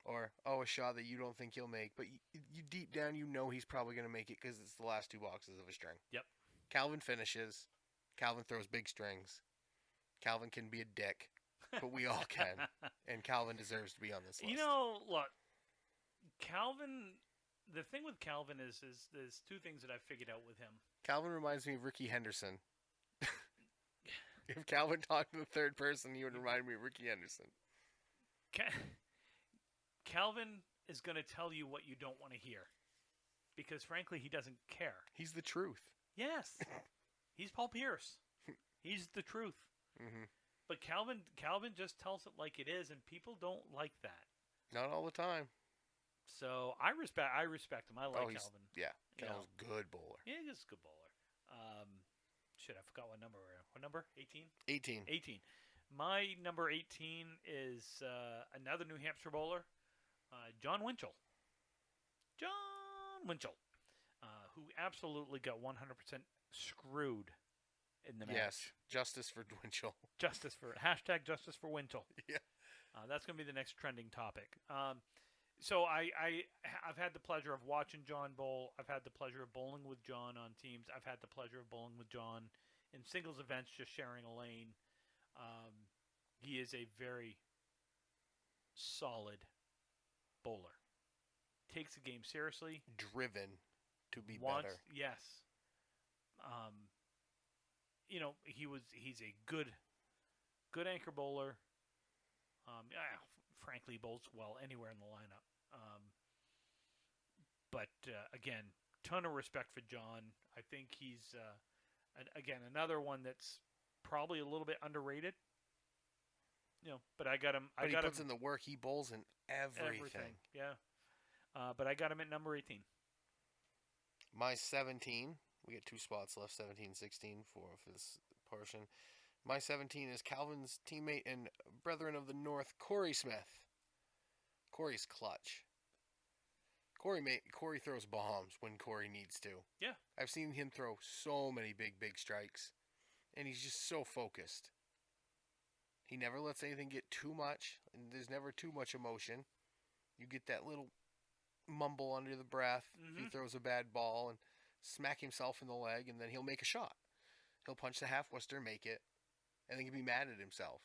Or, a shot that you don't think he'll make, but you deep down you know he's probably going to make it because it's the last 2 boxes of a string. Yep. Calvin finishes. Calvin throws big strings. Calvin can be a dick. but we all can. And Calvin deserves to be on this list. You know, look, Calvin. The thing with Calvin is there's two things that I've figured out with him. Calvin reminds me of Ricky Henderson. If Calvin talked to the third person, he would remind me of Ricky Henderson. Calvin is going to tell you what you don't want to hear, because frankly, he doesn't care. He's the truth. Yes, he's Paul Pierce. He's the truth. Mm-hmm. But Calvin just tells it like it is, and people don't like that. Not all the time. So I respect him. I like Calvin. Yeah, You Calvin's a good bowler. Yeah, he's a good bowler. Shit, I forgot what number we're in. What number? 18? 18. 18. My number 18 is another New Hampshire bowler, John Winchell. John Winchell, who absolutely got 100% screwed in the match. Yes, justice for Winchell. Justice for Winchell. Yeah. That's going to be the next trending topic. So I've had the pleasure of watching John bowl. I've had the pleasure of bowling with John on teams. I've had the pleasure of bowling with John in singles events, just sharing a lane. He is a very solid bowler. Takes the game seriously. Driven to be Wants, better. yes. He's a good anchor bowler. Frankly, bowls well anywhere in the lineup. But again, ton of respect for John. I think he's again another one that's probably a little bit underrated. But I got him. But he puts in the work. He bowls in everything. Yeah. But I got him at number 18. My 17. We get 2 spots left, 17, 16 for this portion. My 17 is Calvin's teammate and brethren of the North, Corey Smith. Corey's clutch. Corey throws bombs when Corey needs to. Yeah. I've seen him throw so many big strikes, and he's just so focused. He never lets anything get too much, and there's never too much emotion. You get that little mumble under the breath if he throws a bad ball and smack himself in the leg, and then he'll make a shot. He'll punch the half-wister, make it, and then he'll be mad at himself.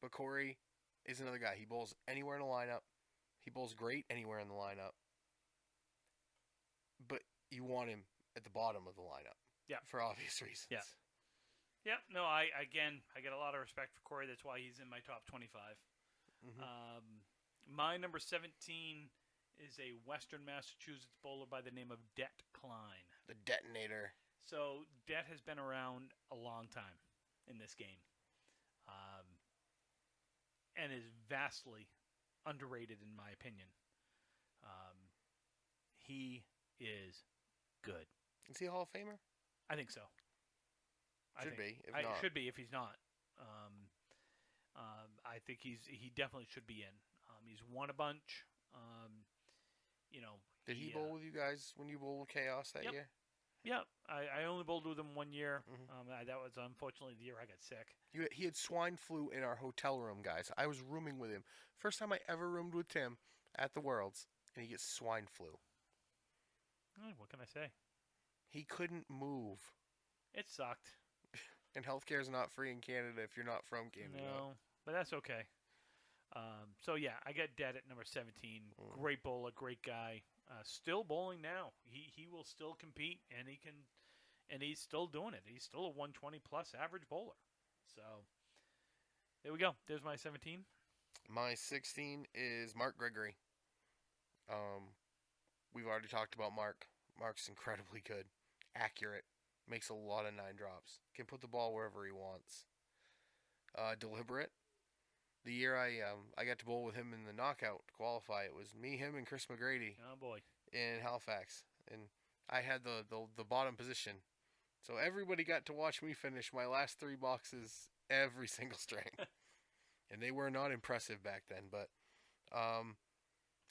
But Corey is another guy. He bowls anywhere in the lineup. He bowls great anywhere in the lineup. But you want him at the bottom of the lineup. Yeah. For obvious reasons. Yeah. Yeah. No, I get a lot of respect for Corey. That's why he's in my top 25. My number 17 is a Western Massachusetts bowler by the name of Det Klein. The detonator. So Det has been around a long time in this game, and is vastly underrated in my opinion. He is good. Is he a Hall of Famer? I think so. Should be, if not. Should be if he's not. I think he definitely should be in. He's won a bunch. Did he bowl with you guys when you bowled Chaos that Yep. year? Yeah, I only bowled with him 1 year. Mhm. That was unfortunately the year I got sick. He had swine flu in our hotel room, guys. I was rooming with him. First time I ever roomed with Tim at the Worlds, and he gets swine flu. What can I say? He couldn't move. It sucked. And healthcare is not free in Canada if you're not from Canada. No, but that's okay. So yeah, I got Det at number 17. Great bowler, great guy. Still bowling now. He will still compete, and he's still doing it. He's still a 120 plus average bowler. So there we go. There's my 17. My 16 is Mark Gregory. We've already talked about Mark. Mark's incredibly good, accurate, makes a lot of 9 drops, can put the ball wherever he wants. Deliberate. The year I got to bowl with him in the knockout to qualify, it was me, him, and Chris McGrady Oh boy. in Halifax, and I had the bottom position, so everybody got to watch me finish my last 3 boxes every single string, and they were not impressive back then. But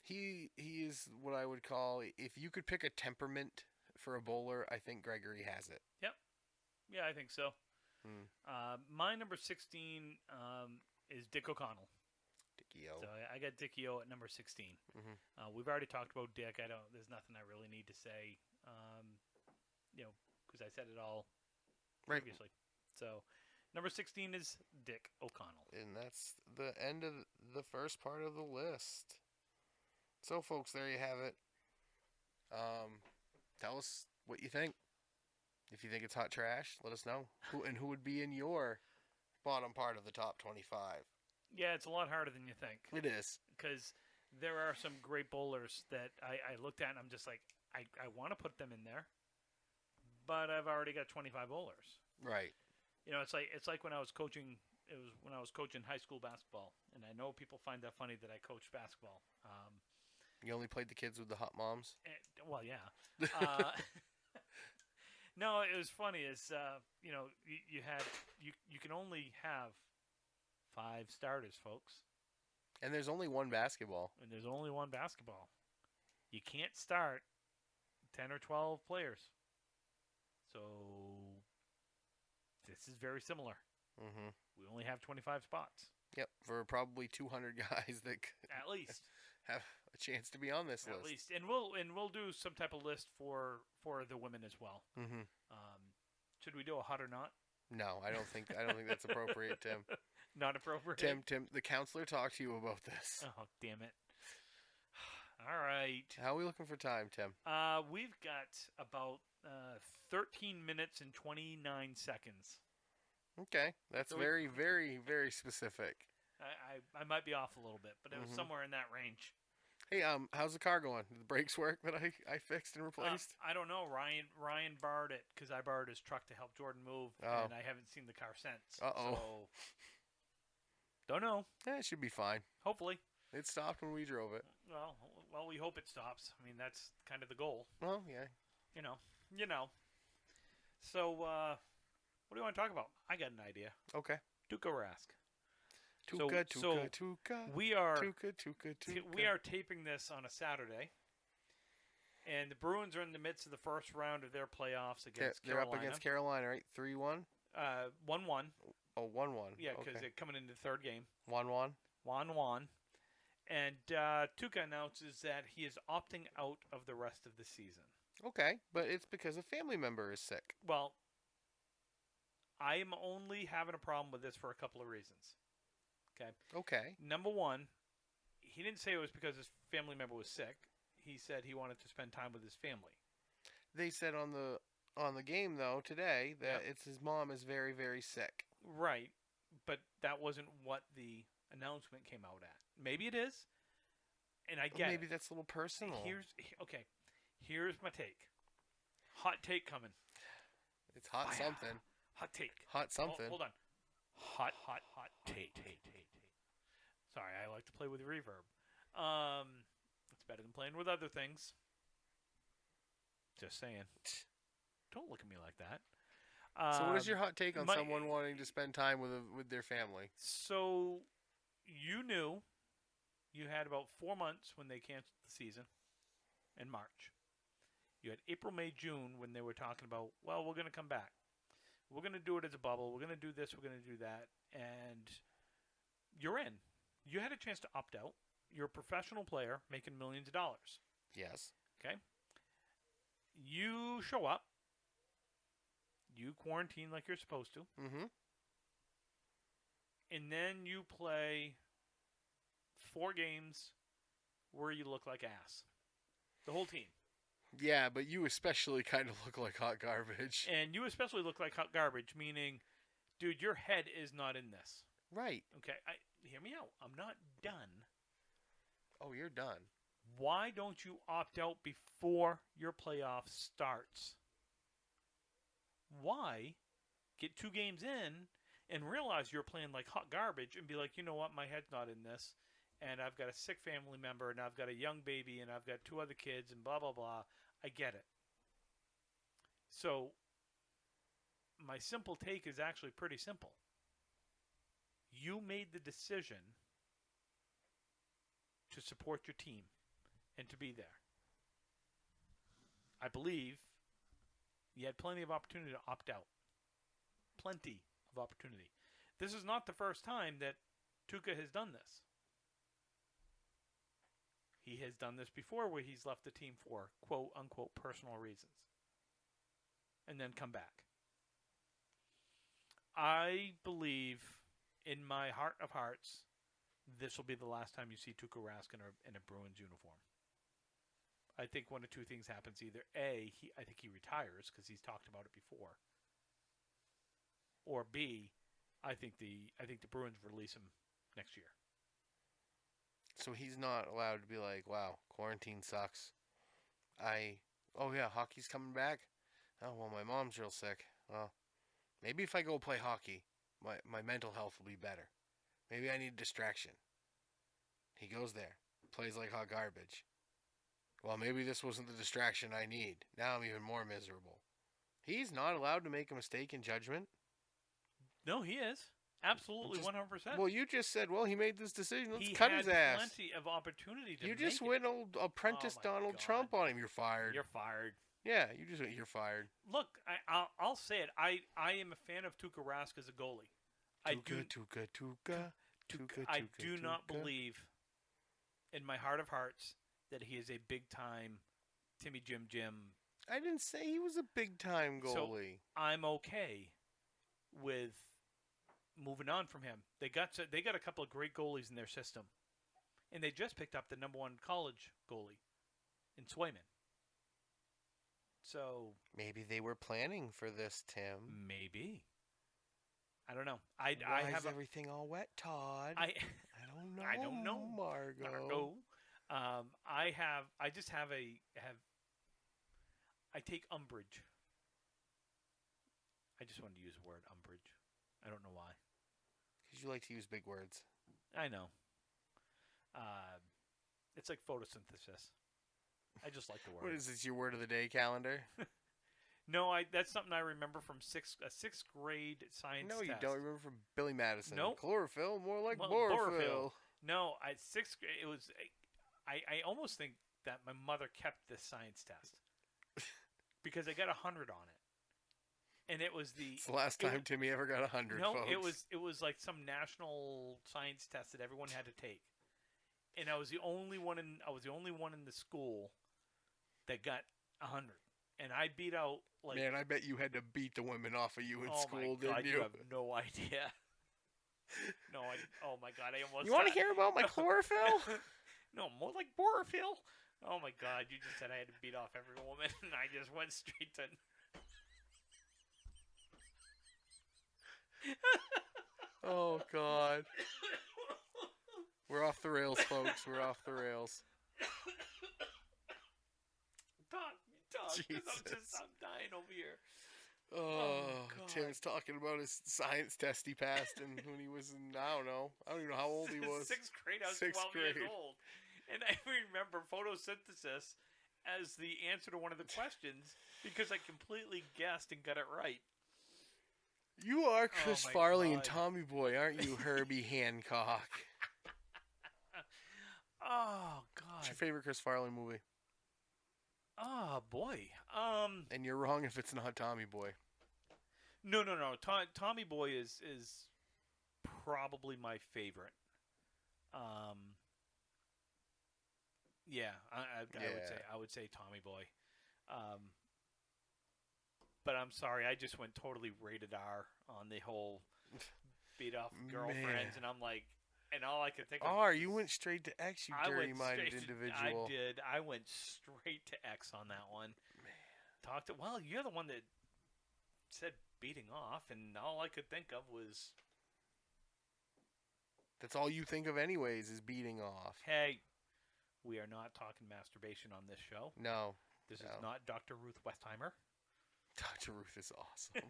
he is what I would call, if you could pick a temperament for a bowler, I think Gregory has it. Yeah, I think so. My number 16 is Dick O'Connell. Dickie-O. So I got Dickie O at number 16. Mhm. We've already talked about Dick. There's nothing I really need to say, because I said it all Right. previously. So Number 16 is Dick O'Connell. And that's the end of the first part of the list. So, folks, there you have it. Tell us what you think. If you think it's hot trash, let us know. Who would be in your bottom part of the top 25? Yeah, it's a lot harder than you think. It is. Because there are some great bowlers that I looked at and I'm just like, I want to put them in there, but I've already got 25 bowlers. Right. You know, it's like when I was coaching. It was when I was coaching high school basketball, and I know people find that funny that I coached basketball. You only played the kids with the hot moms? Well, yeah. No, it was funny. Is you know, you can only have 5 starters, folks, And there's only one basketball. and there's only one basketball. You can't start 10 or 12 players. So this is very similar. Mm-hmm. We only have 25 spots Yep, for probably 200 guys that could at least. have a chance to be on this At list. least, and we'll do some type of list for the women as well. Mm-hmm. Should we do a hot or not? No, I don't think that's appropriate, Tim. Not appropriate. Tim, the counselor talked to you about this. Oh, damn it! All right. How are we looking for time, Tim? We've got about 13 minutes and 29 seconds. Okay, that's So we- very, very, very specific. I might be off a little bit, but it was Mhm. somewhere in that range. Hey, how's the car going? Did the brakes work that I fixed and replaced? I don't know. Ryan borrowed it because I borrowed his truck to help Jordan move, Oh. and I haven't seen the car since. Uh-oh. So, don't know. It should be fine. Hopefully. It stopped when we drove it. Well, we hope it stops. I mean, that's kind of the goal. Well, yeah. You know. So, what do you want to talk about? I got an idea. Okay. Tuukka Rask. Tuka, So Tuka, Tuka. We are Tuka, Tuka, Tuka. we are taping this on a Saturday, and the Bruins are in the midst of the first round of their playoffs against They're Carolina. up against Carolina, right? 3-1? 1-1. Oh, 1-1. Yeah, because okay. they're coming into the third game. 1-1? 1-1. And Tuukka announces that he is opting out of the rest of the season. Okay, but it's because a family member is sick. Well, I am only having a problem with this for a couple of reasons. Okay. Number one, he didn't say it was because his family member was sick. He said he wanted to spend time with his family. They said on the game though today that Yep. it's his mom is very, very sick. Right, but that wasn't what the announcement came out at. Maybe it is, and I get Maybe it. that's a little personal. Here's my take. Hot take coming. It's hot Fire. something. Hot take. Hot something. Hold on. Hot take. Sorry, I like to play with reverb. It's better than playing with other things. Just saying. Don't look at me like that. So what is your hot take on my- someone wanting to spend time with their family? So you knew you had about 4 months when they canceled the season in March. You had April, May, June when they were talking about, well, we're going to come back. We're going to do it as a bubble. We're going to do this. We're going to do that. And you're in. You had a chance to opt out. You're a professional player making millions of dollars. Yes. Okay? You show up. You quarantine like you're supposed to. Mm-hmm. And then you play 4 games where you look like ass. The whole team. Yeah, but you especially kind of look like hot garbage. And you especially look like hot garbage, meaning, dude, your head is not in this. Right. Okay? Hear me out. I'm not done. Oh, you're done. Why don't you opt out before your playoff starts? Why get 2 games in and realize you're playing like hot garbage and be like, you know what, my head's not in this, and I've got a sick family member, and I've got a young baby, and I've got 2 other kids, and blah, blah, blah. I get it. So my simple take is actually pretty simple. You made the decision to support your team and to be there. I believe you had plenty of opportunity to opt out. Plenty of opportunity. This is not the first time that Tuukka has done this. He has done this before where he's left the team for quote-unquote personal reasons and then come back. I believe, in my heart of hearts, this will be the last time you see Tuukka Rask in a Bruins uniform. I think one of two things happens. Either A, I think he retires because he's talked about it before, or B, I think the Bruins release him next year. So he's not allowed to be like, wow, quarantine sucks. Oh yeah, hockey's coming back. Oh well, my mom's real sick. Well, maybe if I go play hockey, my mental health will be better. Maybe I need distraction. He goes there, plays like hot garbage. Well, maybe this wasn't the distraction I need. Now I'm even more miserable. He's not allowed to make a mistake in judgment. No, he is. Absolutely, Just- 100%. Well, you just said, well, he made this decision. Let's he cut had his ass. plenty of opportunity to You make just it. went old apprentice Oh my Donald God. Trump on him. You're fired. You're fired. Yeah, you're fired. Look, I'll say it. I am a fan of Tuukka Rask as a goalie. I do not believe, in my heart of hearts, that he is a big time Timmy Jim. I didn't say he was a big time So- goalie. I'm okay with moving on from him. They got a couple of great goalies in their system, and they just picked up the #1 college goalie in Swayman. So Maybe they were planning for this, Tim. maybe, I don't know. I Why have is a, everything all wet, Todd? I I don't know. I don't know, Margo. Margo. I take umbrage. I just wanted to use the word umbrage. I don't know why. Because you like to use big words. I know. It's like photosynthesis. I just like the word. What is this, your word of the day calendar? No, that's something I remember from a sixth grade science No, you test. don't remember from Billy Madison. Nope. Chlorophyll, more like Well, borophyll. No, sixth grade. It was. I almost think that my mother kept this science test because I got 100 on it, and it was the. It's the last it time was- Timmy ever got 100, No, folks. it was like some national science test that everyone had to take, and I was the only one in the school that got 100, and I beat out like. Man, I bet you had to beat the women off of you in oh school, my God, didn't you you? have no idea. No, oh my God, I almost. You want to hear about my chlorophyll? No, more like borophyll. Oh my God, you just said I had to beat off every woman, and I just went straight to. Oh, God. We're off the rails, folks. We're off the rails. Talk, Jesus. I'm dying over here. Oh, God. Tim's talking about his science test he passed and when he was in, I don't even know how old he was. Sixth grade, I was Sixth 12 years grade. old. And I remember photosynthesis as the answer to one of the questions because I completely guessed and got it right. You are Chris my Farley and God. Tommy Boy, aren't you, Herbie Hancock? Oh, What's your God. favorite Chris Farley movie? Oh, boy. And you're wrong if it's not Tommy Boy. No. Tommy Boy is probably my favorite. Yeah, I would say Tommy Boy. But I'm sorry, I just went totally rated R on the whole beat off girlfriends, Man. and I'm like, and all I could think of. R, you went straight to X, you I went dirty-minded straight to- individual. I did. I went straight to X on that one. Well, you're the one that said beating off, and all I could think of was, That's all you think of anyways is beating off. hey, we are not talking masturbation on this show. No. This is No. not Dr. Ruth Westheimer. Dr. Ruth is awesome.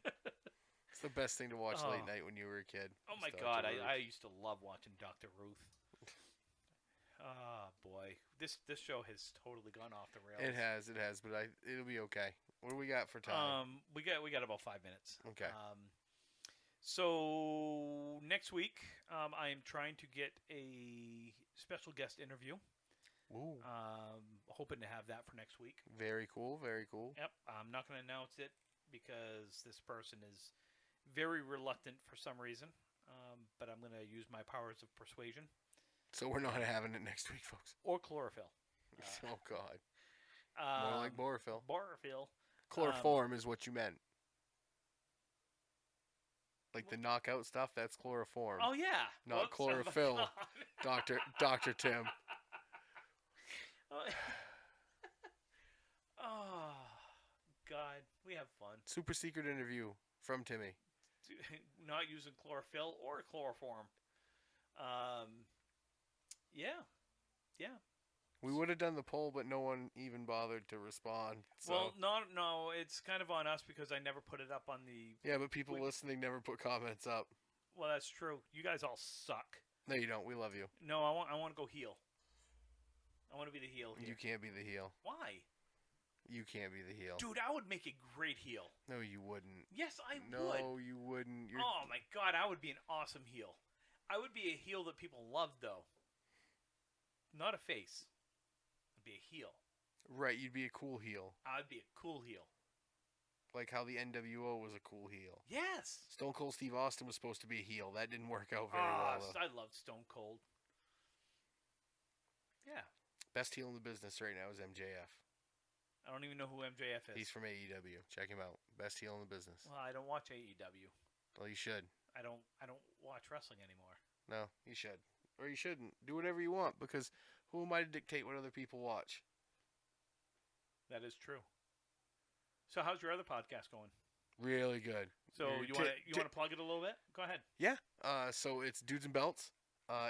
It's the best thing to watch Oh. late night when you were a kid. Oh was my Dr. God, Ruth. I used to love watching Dr. Ruth. Oh boy, this show has totally gone off the rails. It has, but it'll be okay. What do we got for time? We got about 5 minutes. Okay. So next week, I am trying to get a special guest interview. Ooh, Hoping to have that for next week. very cool, very cool. Yep, I'm not going to announce it because this person is very reluctant for some reason. But I'm going to use my powers of persuasion So we're not having it next week, folks. or chlorophyll. Oh God, more like borophyll. Borophyll. Chloroform is what you meant. Like the knockout stuff, that's chloroform. Oh yeah, Not Whoops, son of a chlorophyll. gun. Dr. Tim. Oh, oh, God, we have fun. Super secret interview from Timmy. Not using chlorophyll or chloroform. Yeah. We would have done the poll, but no one even bothered to respond. So. Well, no, it's kind of on us because I never put it up on the. Yeah, but people we- listening never put comments up. Well, that's true. You guys all suck. No, you don't. We love you. No, I want to go heel. I want to be the heel here. You can't be the heel. Why? You can't be the heel. Dude, I would make a great heel. No, you wouldn't. Yes, I would. No, you wouldn't. You're... Oh my God, I would be an awesome heel. I would be a heel that people love, though. Not a face. I'd be a heel. Right, you'd be a cool heel. I'd be a cool heel. Like how the NWO was a cool heel. Yes. Stone Cold Steve Austin was supposed to be a heel. That didn't work out very well, though. I love Stone Cold. Yeah. Best heel in the business right now is MJF. I don't even know who MJF is. He's from AEW. Check him out. Best heel in the business. Well, I don't watch AEW. Well, you should. I don't watch wrestling anymore. No, you should. Or you shouldn't. Do whatever you want, because who am I to dictate what other people watch? That is true. So how's your other podcast going? Really good. So you want to plug it a little bit? Go ahead. Yeah. So it's Dudes and Belts.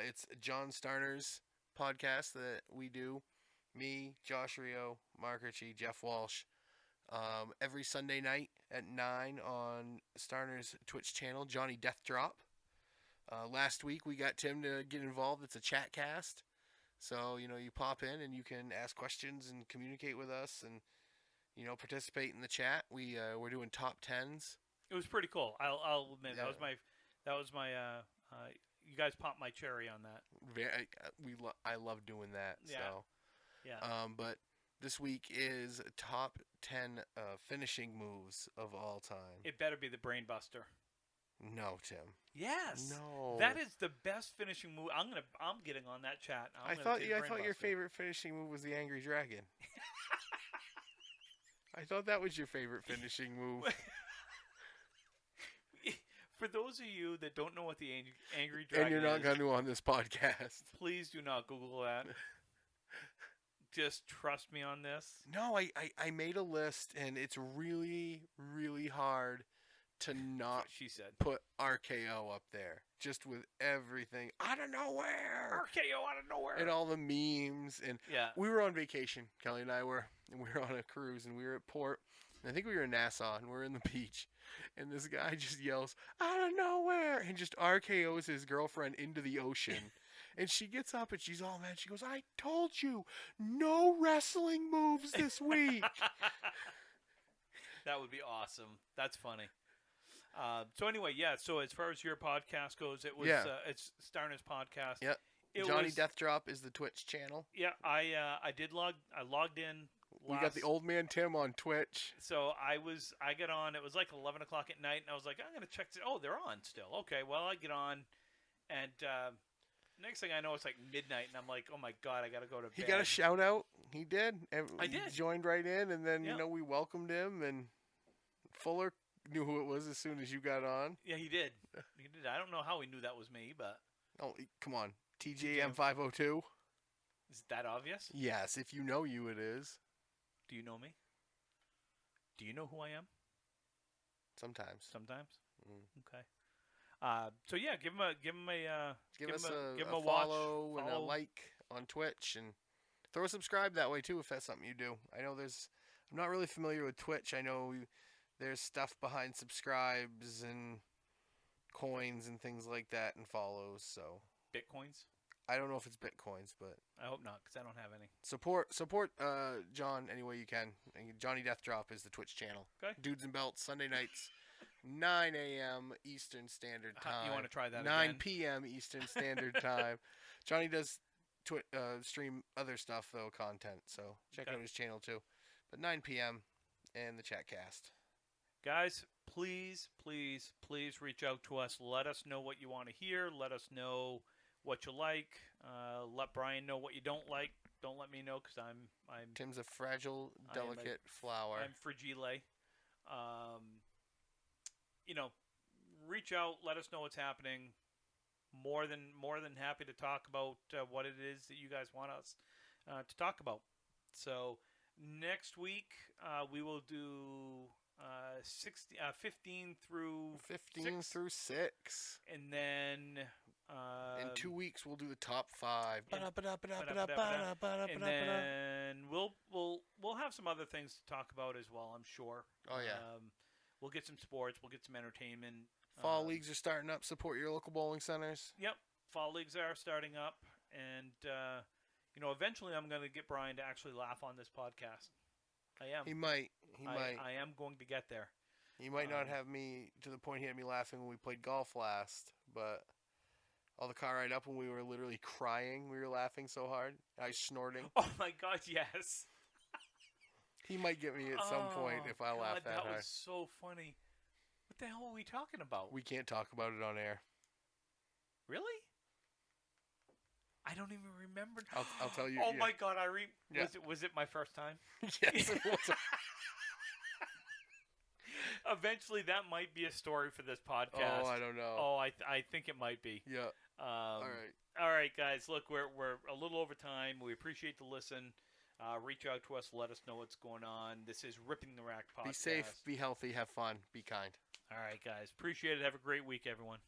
It's John Starner's podcast that we do. Me, Josh Rio, Mark Ritchie, Jeff Walsh. Every Sunday night at 9 on Starner's Twitch channel, Johnny Death Drop. Last week we got Tim to get involved. It's a chat cast. So, you pop in and you can ask questions and communicate with us and, participate in the chat. We're doing top 10s. It was pretty cool. I'll admit Yeah. that was my you guys popped my cherry on that. I love doing that. Yeah. So. Yeah. But this week is top 10 finishing moves of all time. It better be the Brain Buster. No, Tim. Yes. No. That is the best finishing move. I'm getting on that chat. I thought your favorite finishing move was the Angry Dragon. I thought that was your favorite finishing move. For those of you that don't know what the Angry Dragon And you're not is, going to on this podcast. please do not Google that. Just trust me on this. No, I made a list, and it's really, really hard to not She said. put RKO up there. Just with everything out of nowhere. RKO out of nowhere. And all the memes. And Yeah. we were on vacation. Kelly and I were. And we were on a cruise, and we were at port. And I think we were in Nassau, and we're in the beach. And this guy just yells, out of nowhere, and just RKOs his girlfriend into the ocean. And she gets up, and she's all mad. She goes, I told you, no wrestling moves this week. That would be awesome. That's funny. So anyway, yeah. So as far as your podcast goes, it was it's Starner's podcast. Yep. It Johnny was, Death Drop is the Twitch channel. Yeah, I logged in. We got the old man Tim on Twitch. So I got on. It was like 11 o'clock at night, and I was like, I'm gonna check. Oh, they're on still. Okay, well I get on, and next thing I know, it's like midnight, and I'm like, oh my god, I gotta go to bed. He got a shout out. He did. I He did. joined right in, and then Yeah. we welcomed him, and Fuller knew who it was as soon as you got on. Yeah, he did. He did. I don't know how he knew that was me, but Oh, come on, TJM 502. is it that obvious? Yes, if you know you, it is. Do you know me? Do you know who I am? Sometimes. Sometimes. Mm. Okay. So yeah, give him a Give us give him a a watch, follow and a follow. like on Twitch, and throw a subscribe that way too if that's something you do. I know I'm not really familiar with Twitch. I know there's stuff behind subscribes and coins and things like that and follows. So Bitcoins. I don't know if it's Bitcoins, but I hope not, because I don't have any. support John any way you can. And Johnny Death Drop is the Twitch channel. Okay. Dudes and Belts Sunday nights, 9 a.m. Eastern Standard Time. You want to try that 9 again? p.m. Eastern Standard Time. Johnny does stream other stuff though, content. So check Okay. out his channel too. But 9 p.m. and the chat cast. Guys, please, please, please reach out to us. Let us know what you want to hear. Let us know what you like. Let Brian know what you don't like. Don't let me know, because I'm Tim's a fragile, I am a- delicate flower. fragile. reach out, let us know what's happening. More than happy to talk about what it is that you guys want us to talk about. So next week we will do 15 through 15 6, through 6. and then In 2 weeks, we'll do the top 5. and then we'll have some other things to talk about as well. I'm sure. Oh, yeah. We'll get some sports. We'll get some entertainment. Fall leagues are starting up. Support your local bowling centers. Yep, fall leagues are starting up, and eventually I'm going to get Brian to actually laugh on this podcast. I am. He might. I am going to get there. He might not have me to the point he had me laughing when we played golf last, but all the car ride up when we were literally crying, we were laughing so hard. I was snorting. Oh my God, yes. He might get me at some point if I laugh that That hard. was so funny. What the hell are we talking about? We can't talk about it on air. Really? I don't even remember. I'll tell you. Oh yeah. my God, Yeah. was it my first time? Yes, it was. Eventually, that might be a story for this podcast. Oh, I don't know. Oh, I think it might be. Yeah. All right. All right, guys. Look, we're a little over time. We appreciate the listen. Reach out to us. Let us know what's going on. This is Ripping the Rack podcast. Be safe. Be healthy. Have fun. Be kind. All right, guys. Appreciate it. Have a great week, everyone.